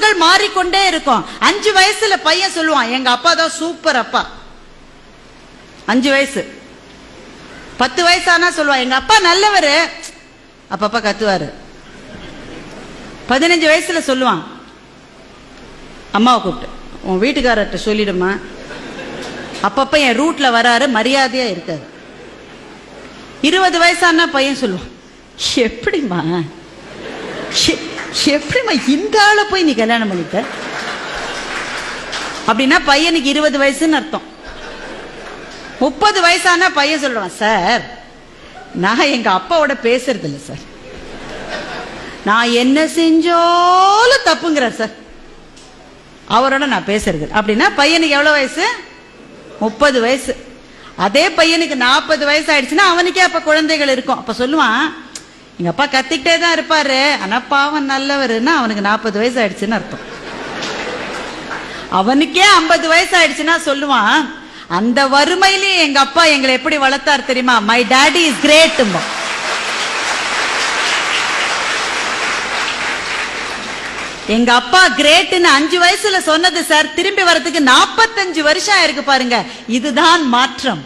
உறவுகள் மாறிக்கொண்டே இருக்கும். 5 வயசுல பையன் சொல்லுவான், எங்க அப்பா தான் சூப்பர் அப்பா. 5 வயசு. 10 வயசானா சொல்லுவான், எங்க அப்பா நல்லவரு, அப்பப்பா கத்துவாரு. 15 வயசுல சொல்லுவான், அம்மாவை கூப்பிட்டு, உன் வீட்டுக்காரர்கிட்ட சொல்லிடுமா, அப்பப்ப என் ரூட்ல வராரு, மரியாதையா இருக்காரு. 20 வயசானா பையன் சொல்லுவான், எப்படிமா இந்த ஆளை போய் நீ கல்யாணம் பண்ணிட்ட? அப்படின்னா பையனுக்கு 20 வயசுன்னு அர்த்தம். 30 வயசானா பையன் சொல்றான், சார் நான் எங்க அப்பாவோட பேசுறது இல்லை சார், நான் என்ன செஞ்சாலும் தப்புங்கிறார் சார், அவரோட நான் பேசுறது. அப்படின்னா பையனுக்கு எவ்வளவு வயசு? 30 வயசு. அதே பையனுக்கு 40 வயசு ஆயிடுச்சுன்னா அவனுக்கே அப்ப குழந்தைகள் இருக்கும். அப்ப சொல்லுவான், எங்க அப்பா கத்திக்கிட்டே தான் இருப்பாரு, ஆனா பாவம் நல்லவருன்னா அவனுக்கு 40 வயசு ஆயிடுச்சுன்னு அர்த்தம். அவனுக்கே 50 வயசு ஆயிடுச்சுன்னா சொல்லுவான், அந்த வறுமையிலேயே எங்க அப்பா எங்களை எப்படி வளர்த்தார் தெரியுமா, மை டாடி இஸ் கிரேட். எங்க அப்பா கிரேட்னு 5 வயசுல சொன்னது சார், திரும்பி வரதுக்கு 45 வருஷம் ஆயிருக்கு பாருங்க. இதுதான் மாற்றம்.